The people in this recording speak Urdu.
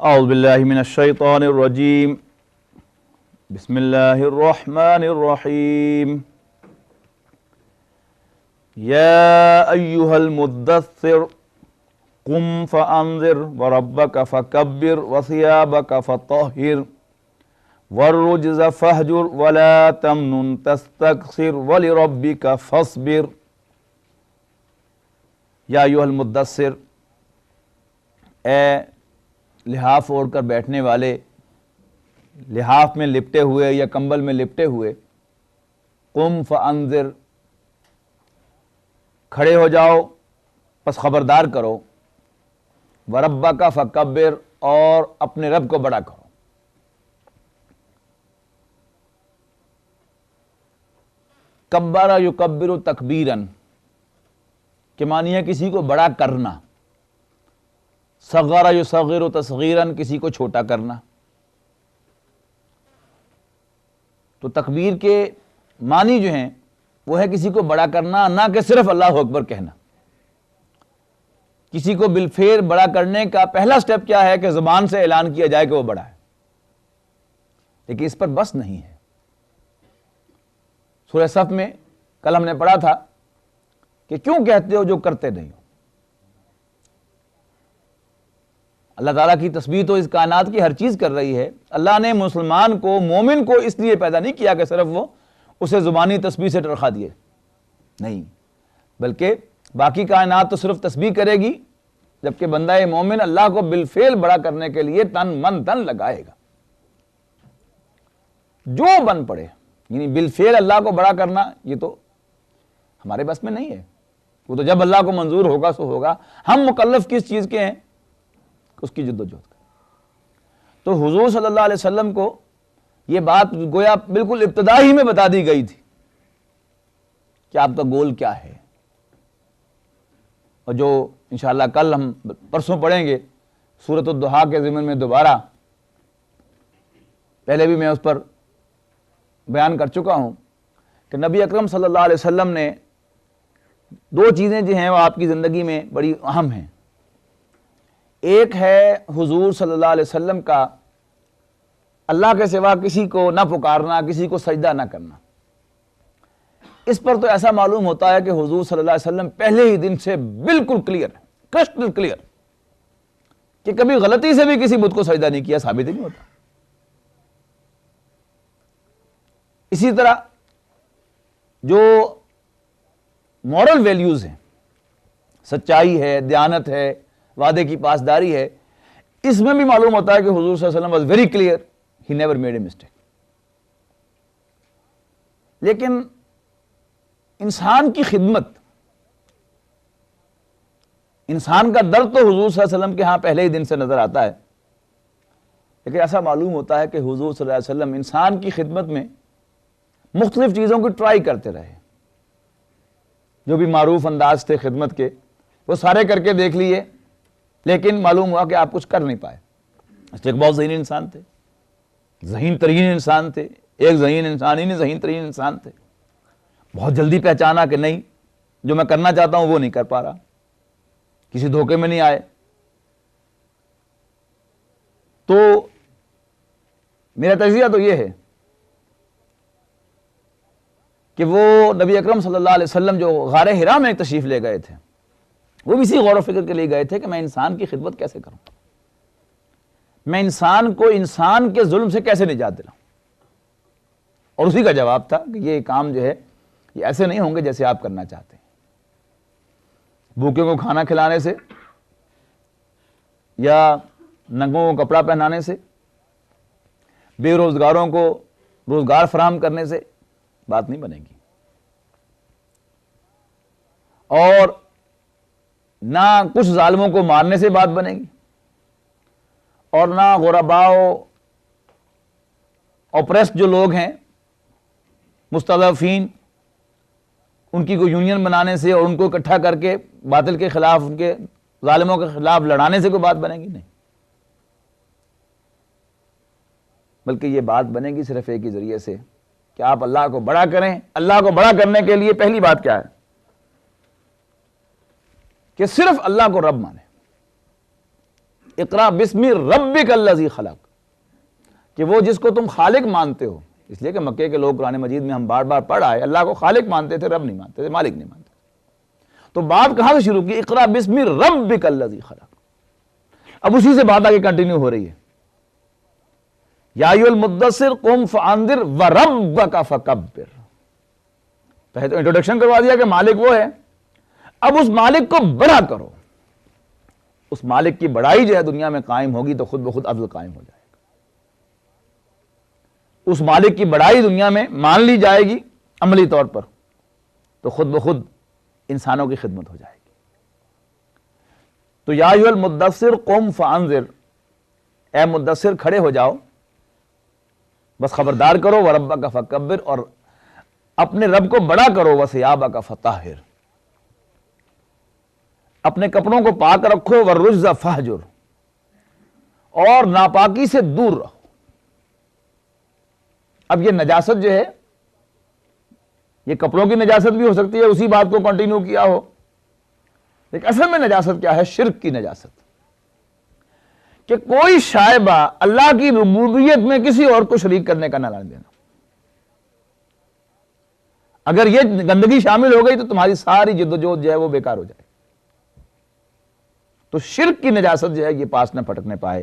اعوذ باللہ من الشیطان الرجیم بسم اللہ الرحمن الرحیم یا ایہا المدثر قم فانذر وربک فکبر وثیابک فطہر والرجز فہجر ولا تمنن تستکثر ولربک فاصبر۔ یا ایہا المدثر، اے لحاف اوڑھ کر بیٹھنے والے، لحاف میں لپٹے ہوئے یا کمبل میں لپٹے ہوئے، قم فانذر، کھڑے ہو جاؤ پس خبردار کرو، وربک فکبر، اور اپنے رب کو بڑا کرو۔ کبر یکبر تکبیرا کہ معنی ہے کسی کو بڑا کرنا، صغر یصغر تصغیرا کسی کو چھوٹا کرنا۔ تو تکبیر کے معنی جو ہیں وہ ہے کسی کو بڑا کرنا، نہ کہ صرف اللہ اکبر کہنا۔ کسی کو بالفعل بڑا کرنے کا پہلا سٹیپ کیا ہے کہ زبان سے اعلان کیا جائے کہ وہ بڑا ہے، لیکن اس پر بس نہیں ہے۔ سورہ صف میں کل ہم نے پڑھا تھا کہ کیوں کہتے ہو جو کرتے نہیں ہو۔ اللہ تعالیٰ کی تسبیح تو اس کائنات کی ہر چیز کر رہی ہے۔ اللہ نے مسلمان کو، مومن کو اس لیے پیدا نہیں کیا کہ صرف وہ اسے زبانی تسبیح سے ٹرخا دیے، نہیں، بلکہ باقی کائنات تو صرف تسبیح کرے گی، جبکہ بندہ مومن اللہ کو بالفعل بڑا کرنے کے لیے تن من دھن لگائے گا، جو بن پڑے۔ یعنی بالفعل اللہ کو بڑا کرنا یہ تو ہمارے بس میں نہیں ہے، وہ تو جب اللہ کو منظور ہوگا سو ہوگا۔ ہم مکلف کس چیز کے ہیں؟ اس کی جد و جہد کا۔ تو حضور صلی اللہ علیہ وسلم کو یہ بات گویا بالکل ابتدا ہی میں بتا دی گئی تھی کہ آپ کا گول کیا ہے، اور جو انشاءاللہ کل ہم پرسوں پڑھیں گے سورۃ الضحیٰ کے ضمن میں دوبارہ، پہلے بھی میں اس پر بیان کر چکا ہوں کہ نبی اکرم صلی اللہ علیہ وسلم نے دو چیزیں جو ہیں وہ آپ کی زندگی میں بڑی اہم ہیں۔ ایک ہے حضور صلی اللہ علیہ وسلم کا اللہ کے سوا کسی کو نہ پکارنا، کسی کو سجدہ نہ کرنا۔ اس پر تو ایسا معلوم ہوتا ہے کہ حضور صلی اللہ علیہ وسلم پہلے ہی دن سے بالکل کلیئر، کرسٹل کلیئر، کہ کبھی غلطی سے بھی کسی بت کو سجدہ نہیں کیا، ثابت ہی نہیں ہوتا۔ اسی طرح جو مورل ویلیوز ہیں، سچائی ہے، دیانت ہے، وعدے کی پاسداری ہے، اس میں بھی معلوم ہوتا ہے کہ حضور صلی اللہ علیہ وسلم was very clear, he never made a mistake۔ لیکن انسان کی خدمت، انسان کا درد تو حضور صلی اللہ علیہ وسلم کے ہاں پہلے ہی دن سے نظر آتا ہے، لیکن ایسا معلوم ہوتا ہے کہ حضور صلی اللہ علیہ وسلم انسان کی خدمت میں مختلف چیزوں کو ٹرائی کرتے رہے۔ جو بھی معروف انداز تھے خدمت کے وہ سارے کر کے دیکھ لیے، لیکن معلوم ہوا کہ آپ کچھ کر نہیں پائے۔ اس ایک بہت ذہین انسان تھے، ذہین ترین انسان تھے، ایک ذہین انسان ہی نہیں، ذہین ترین انسان تھے۔ بہت جلدی پہچانا کہ نہیں، جو میں کرنا چاہتا ہوں وہ نہیں کر پا رہا، کسی دھوکے میں نہیں آئے۔ تو میرا تجزیہ تو یہ ہے کہ وہ نبی اکرم صلی اللہ علیہ وسلم جو غار حرا میں تشریف لے گئے تھے، وہ بھی اسی غور و فکر کے لیے گئے تھے کہ میں انسان کی خدمت کیسے کروں، میں انسان کو انسان کے ظلم سے کیسے نجات دلاؤں۔ اور اسی کا جواب تھا کہ یہ کام جو ہے یہ ایسے نہیں ہوں گے جیسے آپ کرنا چاہتے ہیں۔ بھوکے کو کھانا کھلانے سے یا ننگوں کو کپڑا پہنانے سے، بے روزگاروں کو روزگار فراہم کرنے سے بات نہیں بنے گی، اور نہ کچھ ظالموں کو مارنے سے بات بنے گی، اور نہ غرباء اوپریسڈ جو لوگ ہیں، مستضعفین، ان کی کوئی یونین بنانے سے اور ان کو اکٹھا کر کے باطل کے خلاف، ان کے ظالموں کے خلاف لڑانے سے کوئی بات بنے گی نہیں، بلکہ یہ بات بنے گی صرف ایک ہی ذریعے سے کہ آپ اللہ کو بڑا کریں۔ اللہ کو بڑا کرنے کے لیے پہلی بات کیا ہے کہ صرف اللہ کو رب مانے، اقرا بسم ربک الذی خلق، کہ وہ جس کو تم خالق مانتے ہو، اس لیے کہ مکے کے لوگ قرآن مجید میں ہم بار بار پڑھ آئے اللہ کو خالق مانتے تھے، رب نہیں مانتے تھے، مالک نہیں مانتے تھے، تو بات کہاں سے شروع کی؟ اقرا بسم ربک الذی خلق۔ اب اسی سے بات آگے کنٹینیو ہو رہی ہے، یا ایھا المدثر قم فانذر وربک فکبر۔ پہلے تو انٹروڈکشن کروا دیا کہ مالک وہ ہے، اب اس مالک کو بڑا کرو۔ اس مالک کی بڑائی جو ہے دنیا میں قائم ہوگی تو خود بخود عدل قائم ہو جائے گا۔ اس مالک کی بڑائی دنیا میں مان لی جائے گی عملی طور پر تو خود بخود انسانوں کی خدمت ہو جائے گی۔ تو یا ایھا المدثر قم فانذر، اے مدثر کھڑے ہو جاؤ، بس خبردار کرو، وربک فکبر، اور اپنے رب کو بڑا کرو، وثیابک فطہر، اپنے کپڑوں کو پاک رکھو، والرجز فہجر، اور ناپاکی سے دور رہو۔ اب یہ نجاست جو ہے یہ کپڑوں کی نجاست بھی ہو سکتی ہے، اسی بات کو کنٹینیو کیا ہو، لیکن اصل میں نجاست کیا ہے؟ شرک کی نجاست، کہ کوئی شائبہ اللہ کی ربوبیت میں کسی اور کو شریک کرنے کا نہ لانے دینا۔ اگر یہ گندگی شامل ہو گئی تو تمہاری ساری جدوجہد جو ہے وہ بیکار ہو جائے۔ تو شرک کی نجاست جو ہے یہ پاس نہ پھٹکنے پائے۔